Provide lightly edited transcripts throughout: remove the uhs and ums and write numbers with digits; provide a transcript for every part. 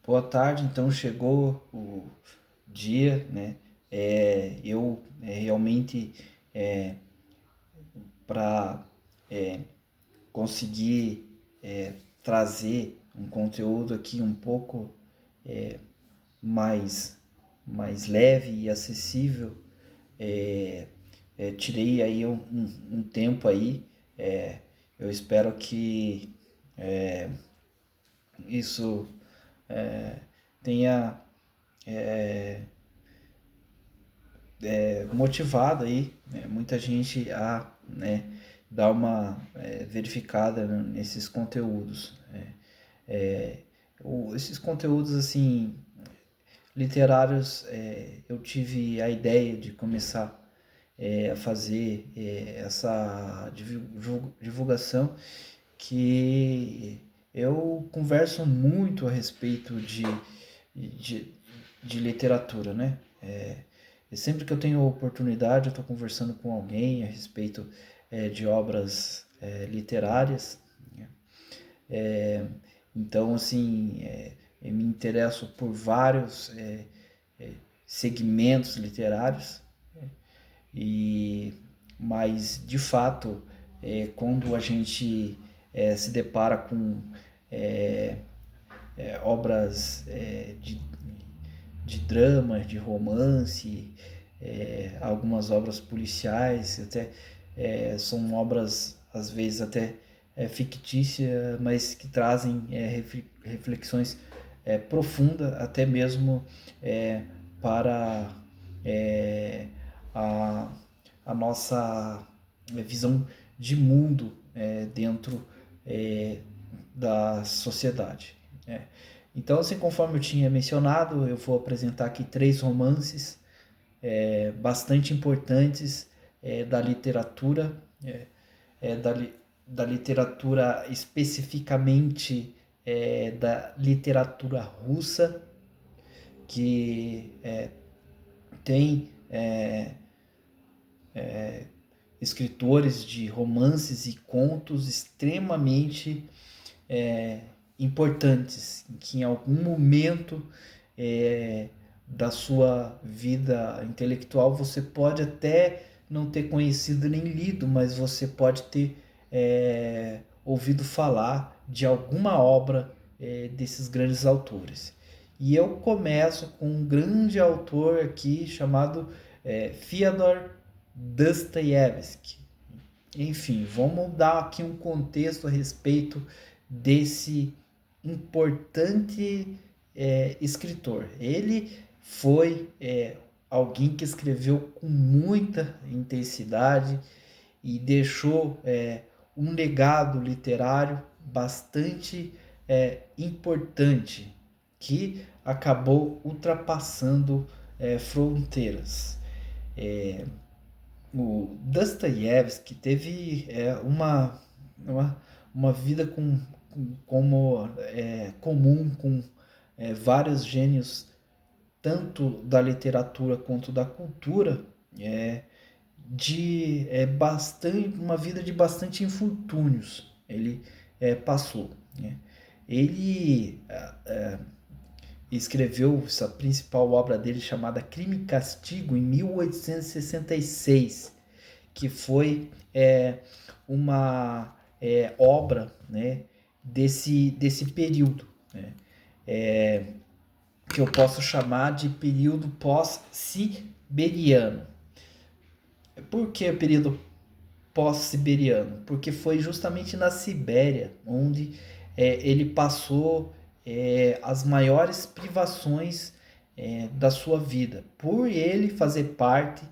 Boa tarde, então chegou o dia, né? Eu realmente para conseguir trazer um conteúdo aqui um pouco mais, mais leve e acessível. Tirei aí um tempo aí. Eu espero que isso tenha motivado aí, né, muita gente a, né, dar uma verificada nesses conteúdos. Esses conteúdos assim literários, eu tive a ideia de começar a fazer essa divulgação, que eu converso muito a respeito de, de literatura, né? E sempre que eu tenho oportunidade, eu estou conversando com alguém a respeito de obras literárias, né? Então, assim, eu me interesso por vários segmentos literários, e mas de fato, quando a gente se depara com obras de drama, de romance, algumas obras policiais, até são obras às vezes até fictícias, mas que trazem reflexões profundas, até mesmo para a, a nossa visão de mundo dentro da sociedade. Então, assim, conforme eu tinha mencionado, eu vou apresentar aqui 3 romances bastante importantes da literatura, é, é, da, li, da literatura especificamente da literatura russa, que tem escritores de romances e contos extremamente importantes, que em algum momento é, da sua vida intelectual você pode até não ter conhecido nem lido, mas você pode ter ouvido falar de alguma obra desses grandes autores. E eu começo com um grande autor aqui chamado Fyodor Dostoiévski. Enfim, vamos dar aqui um contexto a respeito desse importante escritor. Ele foi alguém que escreveu com muita intensidade e deixou um legado literário bastante importante, que acabou ultrapassando fronteiras. O Dostoiévski teve uma vida como comum com vários gênios, tanto da literatura quanto da cultura, de uma vida de bastante infortúnios. Ele passou, né? Ele escreveu essa principal obra dele chamada Crime e Castigo em 1866, que foi uma obra, né, desse período, né, que eu posso chamar de período pós-siberiano. Por que período pós-siberiano? Porque foi justamente na Sibéria onde ele passou as maiores privações da sua vida, por ele fazer parte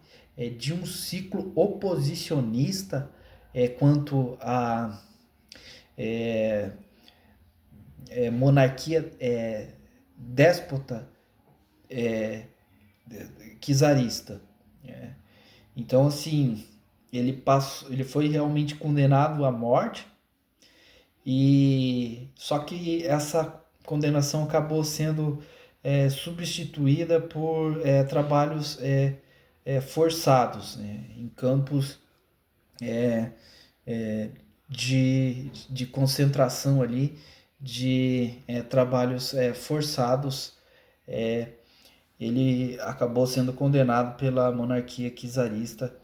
de um ciclo oposicionista quanto à monarquia déspota czarista. Então, assim, ele foi realmente condenado à morte, e só que essa condenação acabou sendo substituída por trabalhos forçados, né, em campos de concentração ali, de trabalhos forçados. Ele acabou sendo condenado pela monarquia czarista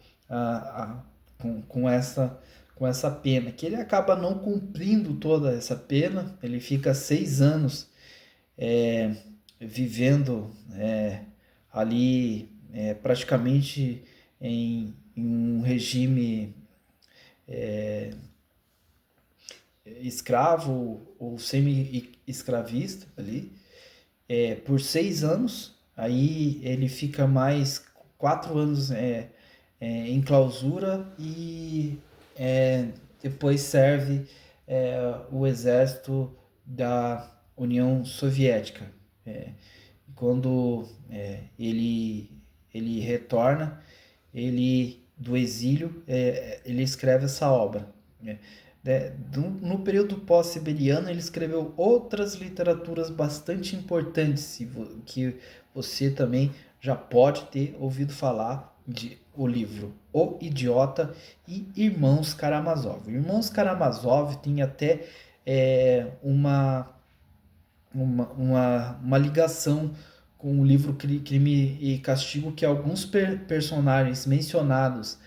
com essa pena, que ele acaba não cumprindo toda essa pena. Ele fica 6 anos vivendo ali praticamente em um regime escravo ou semi-escravista ali, por 6 anos. Aí ele fica mais 4 anos em clausura e depois serve o exército da União Soviética. Quando ele retorna do exílio, ele escreve essa obra. No período pós-siberiano, ele escreveu outras literaturas bastante importantes, que você também já pode ter ouvido falar, de o livro O Idiota e Irmãos Karamazov. Irmãos Karamazov tem até uma ligação com o livro Crime e Castigo, que alguns personagens mencionados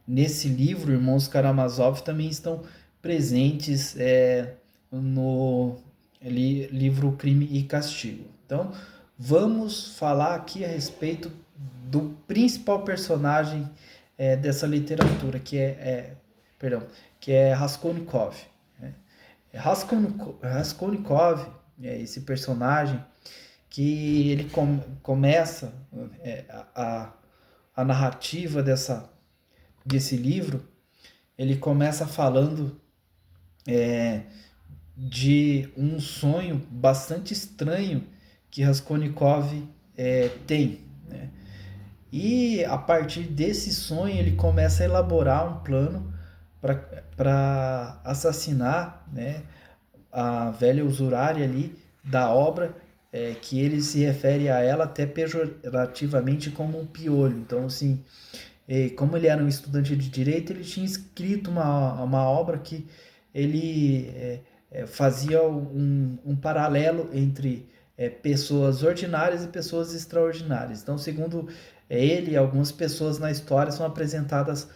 nesse livro, Irmãos Karamazov, também estão presentes no livro Crime e Castigo. Então, vamos falar aqui a respeito do principal personagem dessa literatura, que é Raskolnikov. Raskolnikov é esse personagem que ele começa a narrativa desse livro. Ele começa falando de um sonho bastante estranho que Raskolnikov tem, né? E a partir desse sonho ele começa a elaborar um plano para assassinar, né, a velha usurária ali da obra, que ele se refere a ela até pejorativamente como um piolho. Então, assim, como ele era um estudante de direito, ele tinha escrito uma obra que ele fazia um paralelo entre pessoas ordinárias e pessoas extraordinárias. Então, segundo ele, algumas pessoas na história são apresentadas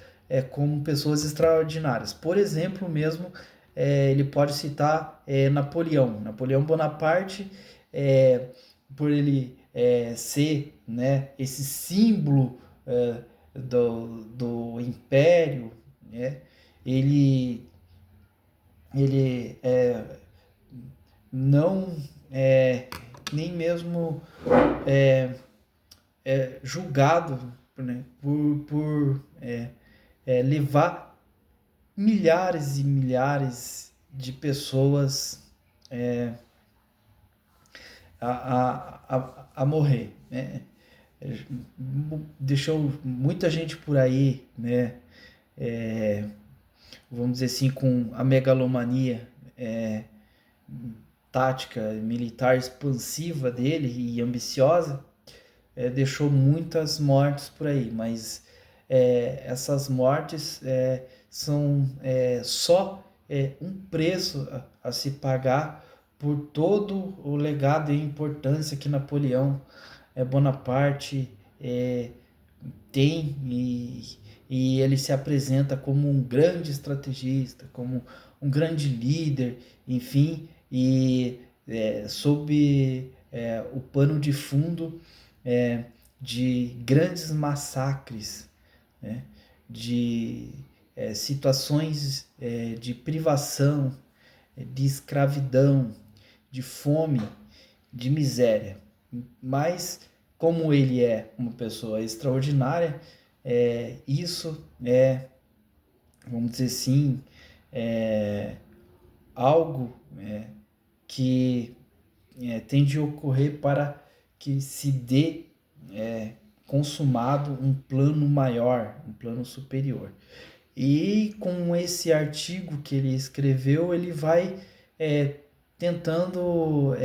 como pessoas extraordinárias. Por exemplo, mesmo, ele pode citar Napoleão Bonaparte, por ele ser, né, esse símbolo do império, né? Ele não nem mesmo julgado, né, por levar milhares e milhares de pessoas a morrer, né? Deixou muita gente por aí, né, vamos dizer assim, com a megalomania tática militar expansiva dele e ambiciosa, deixou muitas mortes por aí, mas essas mortes são só um preço a se pagar por todo o legado e importância que Napoleão Bonaparte tem, e ele se apresenta como um grande estrategista, como um grande líder, enfim, e sob o pano de fundo de grandes massacres, né, de situações de privação, de escravidão, de fome, de miséria. Mas, como ele é uma pessoa extraordinária, isso vamos dizer assim, algo que tem de ocorrer para que se dê consumado um plano maior, um plano superior. E com esse artigo que ele escreveu, ele vai tentando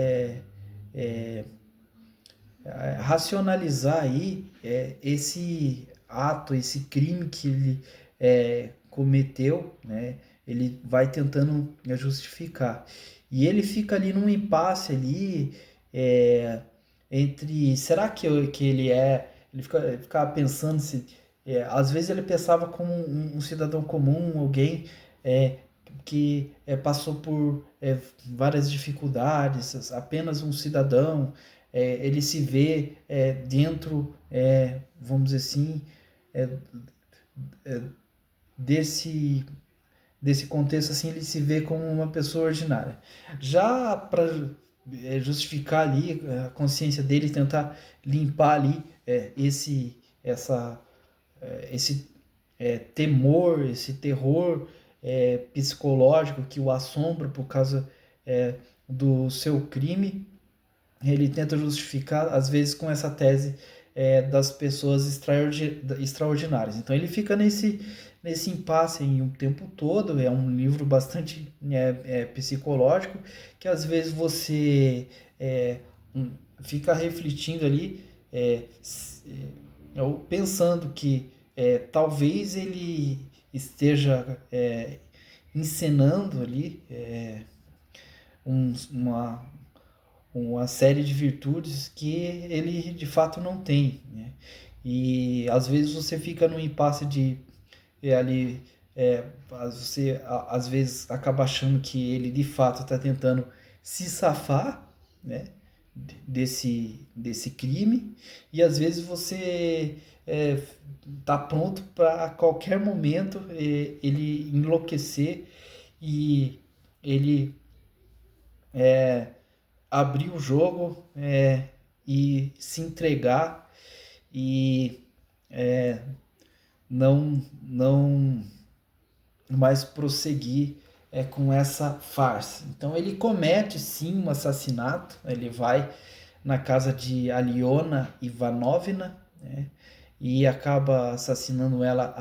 racionalizar aí esse ato, esse crime que ele cometeu, né? ele vai tentando justificar. E ele fica ali num impasse ali, é, entre, será que ele é, ele ficava pensando se, às vezes ele pensava como um cidadão comum, alguém é, que passou por várias dificuldades, apenas um cidadão, ele se vê dentro, vamos dizer assim, é, desse desse contexto assim, ele se vê como uma pessoa ordinária. Já para justificar ali a consciência dele, tentar limpar ali essa esse temor, esse terror psicológico que o assombra por causa do seu crime, ele tenta justificar, às vezes, com essa tese das pessoas extraordinárias. Então ele fica nesse impasse em um tempo todo. É um livro bastante psicológico, que às vezes você fica refletindo ali, pensando que talvez ele esteja encenando ali uma série de virtudes que ele de fato não tem, né? E às vezes você fica num impasse de ali você às vezes acaba achando que ele de fato está tentando se safar, né, desse crime, e às vezes você tá pronto para a qualquer momento ele enlouquecer e ele abrir o jogo e se entregar e não mais prosseguir com essa farsa. Então ele comete sim um assassinato, ele vai na casa de Aliona Ivanovna, né, e acaba assassinando ela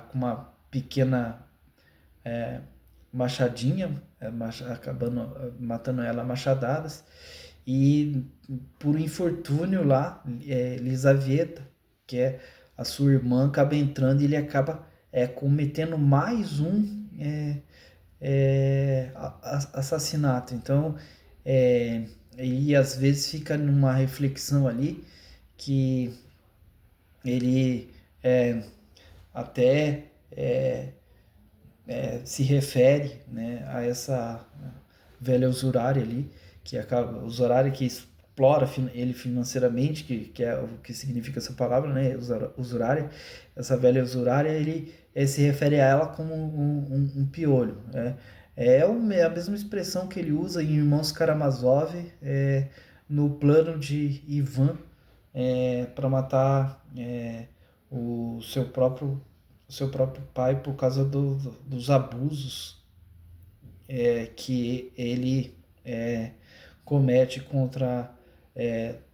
com uma pequena machadinha, acabando matando ela a machadadas. E por infortúnio lá, Lisaveta, que é a sua irmã, acaba entrando e ele acaba cometendo mais um assassinato. Então, ele às vezes fica numa reflexão ali que ele até se refere, né, a essa velha usurária ali, que acaba, usurária que explora ele financeiramente, que é o que significa essa palavra, né, usurária. Essa velha usurária, ele se refere a ela como um piolho, né? É a mesma expressão que ele usa em Irmãos Karamazov, no plano de Ivan para matar o seu próprio pai por causa dos abusos que ele comete contra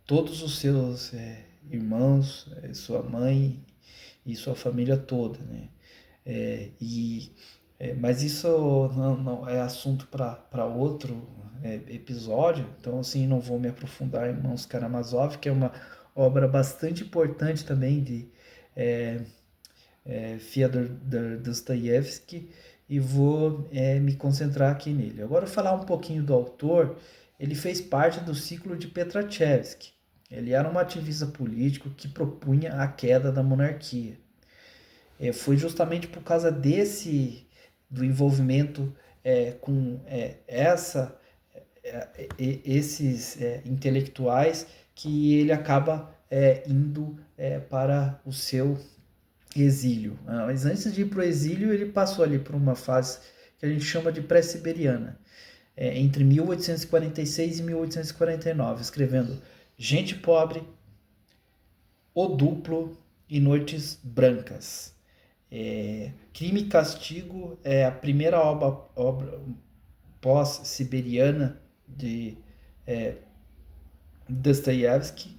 todos os seus irmãos, sua mãe e sua família toda, né? Mas isso não é assunto para outro episódio, então assim não vou me aprofundar em Irmãos Karamazov, que é uma obra bastante importante também de Fyodor Dostoiévski, e vou me concentrar aqui nele. Agora, falar um pouquinho do autor. Ele fez parte do ciclo de Petrachevsky. Ele era um ativista político que propunha a queda da monarquia. Foi justamente por causa do envolvimento com esses intelectuais que ele acaba indo para o seu exílio. Mas antes de ir para o exílio, ele passou ali por uma fase que a gente chama de pré-siberiana, entre 1846 e 1849, escrevendo Gente Pobre, O Duplo e Noites Brancas. Crime e Castigo é a primeira obra pós-siberiana de Dostoiévski,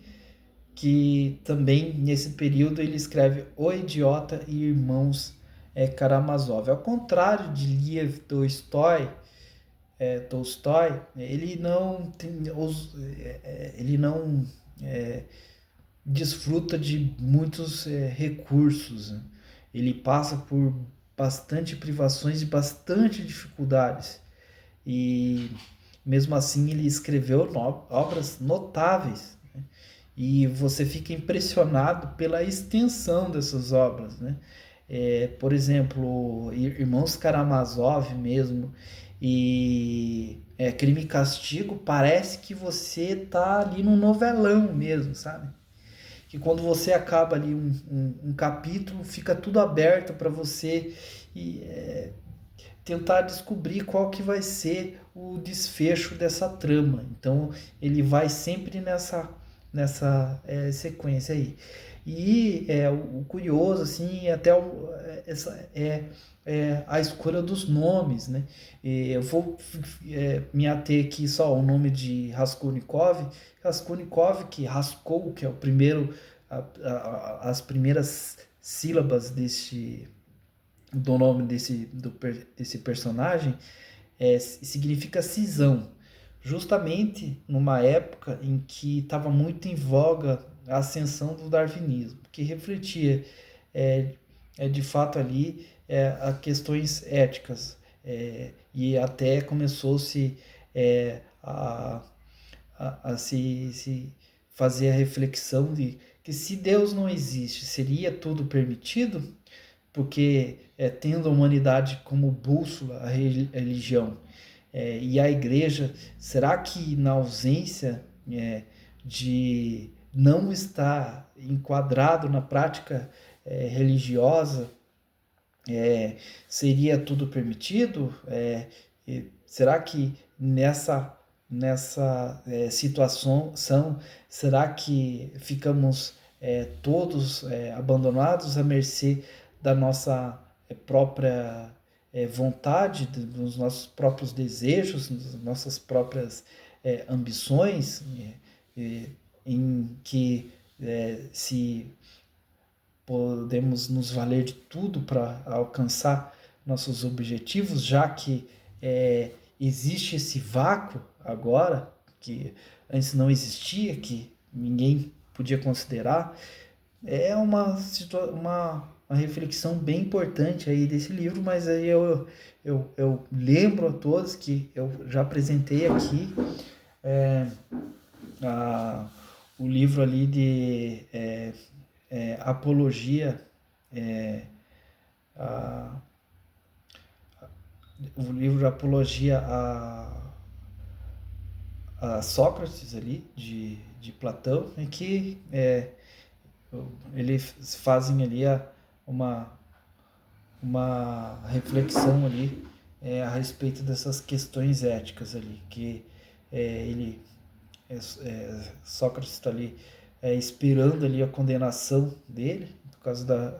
que também nesse período ele escreve O Idiota e Irmãos Karamazov. Ao contrário de Lev Tolstói, ele não desfruta de muitos recursos, né? Ele passa por bastante privações e bastante dificuldades. E mesmo assim ele escreveu obras notáveis, né? E você fica impressionado pela extensão dessas obras, né? Por exemplo, Irmãos Karamazov mesmo, e Crime e Castigo, parece que você tá ali num novelão mesmo, sabe? Que quando você acaba ali um capítulo, fica tudo aberto para você e tentar descobrir qual que vai ser o desfecho dessa trama. Então ele vai sempre nessa sequência aí. E o curioso, assim, até essa, a escolha dos nomes, né? Eu vou me ater aqui só ao nome de Raskolnikov. Raskolnikov, que Raskol, que é o primeiro, as primeiras sílabas do nome desse personagem, significa cisão, justamente numa época em que estava muito em voga a ascensão do darwinismo, que refletia de fato ali a questões éticas, e até começou-se a se fazer a reflexão de que se Deus não existe, seria tudo permitido? Porque tendo a humanidade como bússola, a religião e a igreja, será que na ausência de não estar enquadrado na prática religiosa, seria tudo permitido? Será que nessa situação, será que ficamos todos abandonados à mercê da nossa própria vontade, dos nossos próprios desejos, das nossas próprias ambições, em que se podemos nos valer de tudo para alcançar nossos objetivos, já que existe esse vácuo agora, que antes não existia, que ninguém podia considerar. É uma reflexão bem importante aí desse livro, mas aí eu lembro a todos que eu já apresentei aqui o livro ali de Apologia, a, o livro de Apologia a Sócrates ali, de Platão, em que eles fazem ali uma reflexão ali a respeito dessas questões éticas ali, que ele Sócrates está ali esperando ali a condenação dele por causa da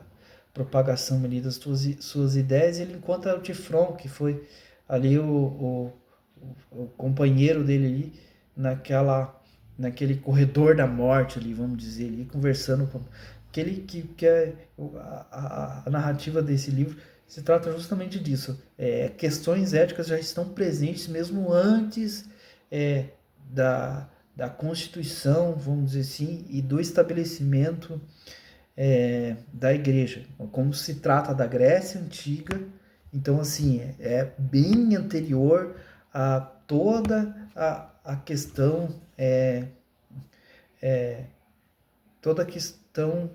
propagação ali das suas ideias, e ele encontra o Tifron, que foi ali o companheiro dele ali naquele corredor da morte ali, vamos dizer, ali, conversando com aquele que a narrativa desse livro se trata justamente disso. Questões éticas já estão presentes mesmo antes da Constituição, vamos dizer assim, e do estabelecimento da igreja. Como se trata da Grécia Antiga, então assim, bem anterior a toda a questão toda a questão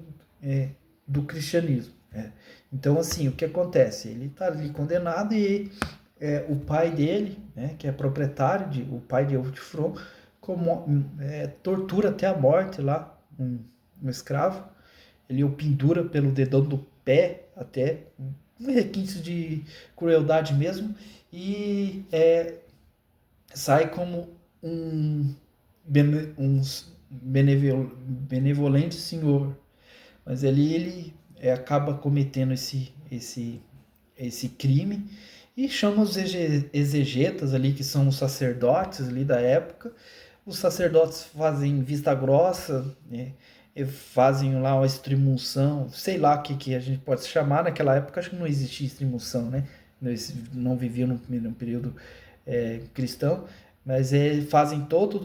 do cristianismo. Então, assim, o que acontece? Ele está ali condenado e o pai dele, né, que é proprietário, o pai de Eutifron, tortura até a morte lá um escravo. Ele o pendura pelo dedão do pé, até um requinte de crueldade mesmo, e sai como um benevolente senhor, mas ali ele acaba cometendo esse crime e chama os exegetas ali, que são os sacerdotes ali da época. Os sacerdotes fazem vista grossa, né? Fazem lá uma extremunção, sei lá o que a gente pode chamar. Naquela época acho que não existia extremunção, né? Não viviam no período cristão, mas fazem todo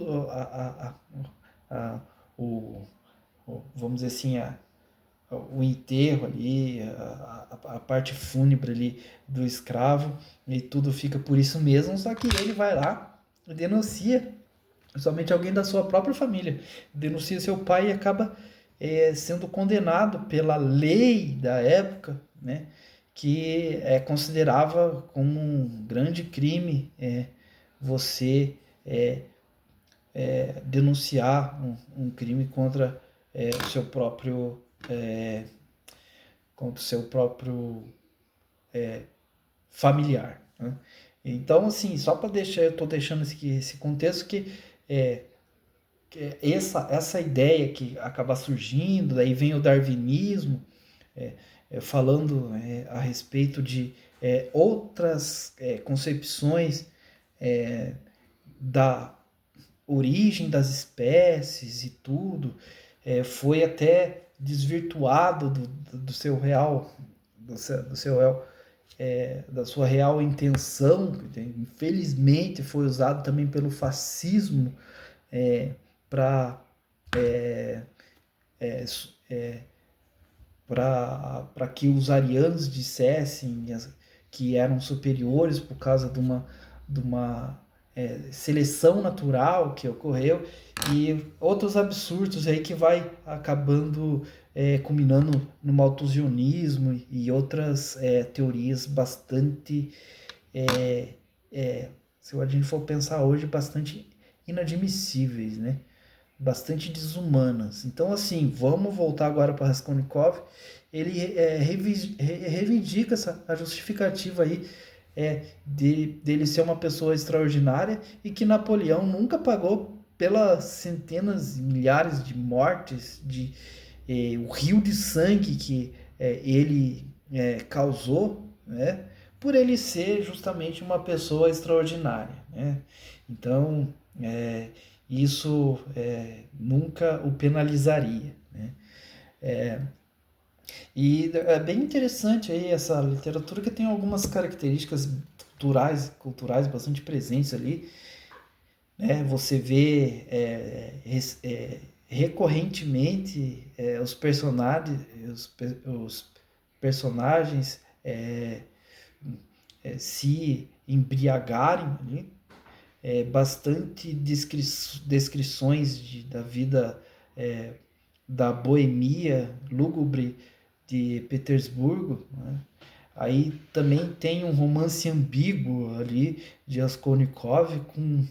o vamos dizer assim, o enterro ali, a parte fúnebre ali do escravo, e tudo fica por isso mesmo, só que ele vai lá e denuncia somente alguém da sua própria família, denuncia seu pai e acaba sendo condenado pela lei da época, né, que considerava como um grande crime você denunciar um crime o seu próprio contra o seu próprio familiar, né? Então, assim, só para deixar, eu estou deixando esse contexto que essa ideia que acaba surgindo, daí vem o darwinismo, falando a respeito de outras concepções da origem das espécies e tudo, foi até desvirtuado do seu real, do seu real da sua real intenção, que infelizmente foi usado também pelo fascismo para para que os arianos dissessem que eram superiores por causa de uma seleção natural que ocorreu, e outros absurdos aí que vai acabando culminando no malthusianismo e outras teorias bastante, se a gente for pensar hoje, bastante inadmissíveis, né? Bastante desumanas. Então, assim, vamos voltar agora para Raskolnikov. Ele reivindica a justificativa aí dele ser uma pessoa extraordinária e que Napoleão nunca pagou pelas centenas, milhares de mortes, o rio de sangue que ele causou, né, por ele ser justamente uma pessoa extraordinária, né? Então, isso nunca o penalizaria, né? E é bem interessante aí essa literatura que tem algumas características culturais bastante presentes ali, né? Você vê recorrentemente os personagens se embriagarem ali, bastante descrições da vida da boemia lúgubre de Petersburgo, né? Aí também tem um romance ambíguo ali de Raskolnikov com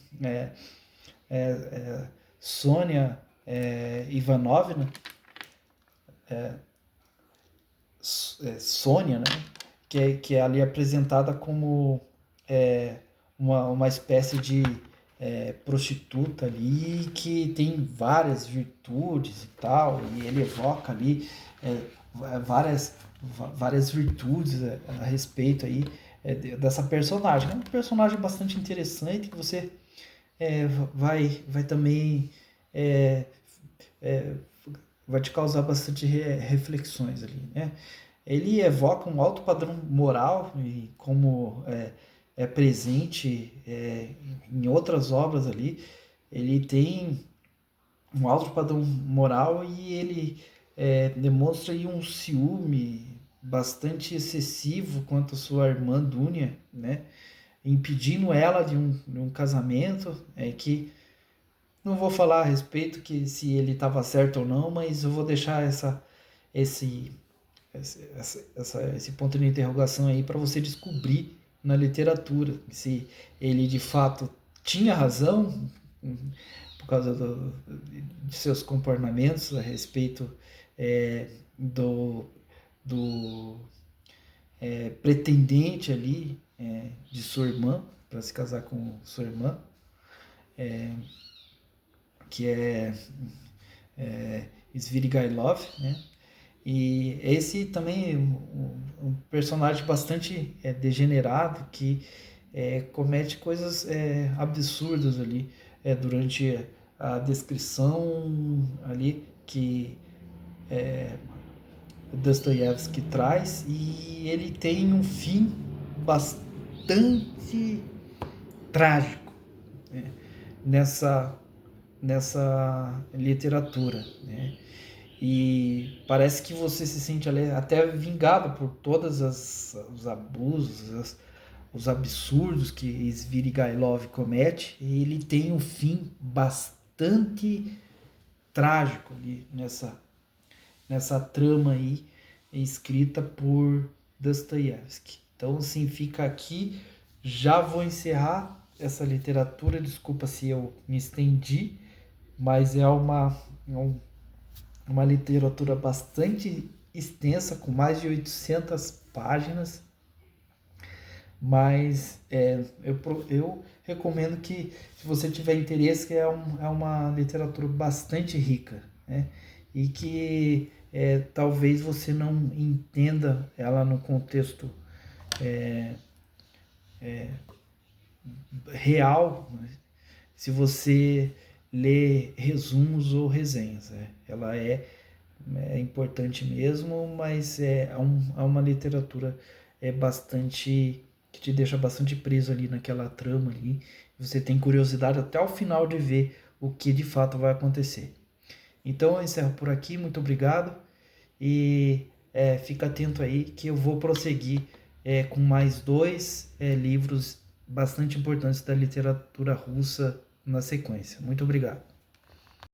Sônia Ivanovna, Sônia, né? Que é ali apresentada como uma espécie de prostituta ali que tem várias virtudes e tal, e ele evoca ali várias virtudes a respeito aí dessa personagem. É um personagem bastante interessante que você vai também vai te causar bastante reflexões ali, né? Ele evoca um alto padrão moral e como presente em outras obras ali, ele tem um alto padrão moral e ele demonstra aí um ciúme bastante excessivo quanto a sua irmã Dunia, né? Impedindo ela de um casamento que não vou falar a respeito que se ele estava certo ou não, mas eu vou deixar esse, esse ponto de interrogação aí para você descobrir na literatura se ele de fato tinha razão por causa de seus comportamentos a respeito do pretendente ali de sua irmã, para se casar com sua irmã, que é Svidrigailov, né? E esse também é um personagem bastante degenerado que comete coisas absurdas ali durante a descrição ali que Dostoiévski traz, e ele tem um fim bastante trágico, né, nessa literatura, né? e parece que você se sente ali até vingado por todos os abusos, os absurdos que Svidrigailov comete. E ele tem um fim bastante trágico ali nessa trama aí escrita por Dostoiévski. Então, assim, fica aqui. Já vou encerrar essa literatura. Desculpa se eu me estendi, mas uma literatura bastante extensa, com mais de 800 páginas. Mas eu recomendo que, se você tiver interesse, que é uma literatura bastante rica, né? E que talvez você não entenda ela no contexto real, né? Se você lê resumos ou resenhas. Ela é importante mesmo, mas é uma literatura bastante, que te deixa bastante preso ali naquela trama ali. Você tem curiosidade até o final de ver o que de fato vai acontecer. Então eu encerro por aqui, muito obrigado, e fica atento aí que eu vou prosseguir com mais dois livros bastante importantes da literatura russa na sequência. Muito obrigado.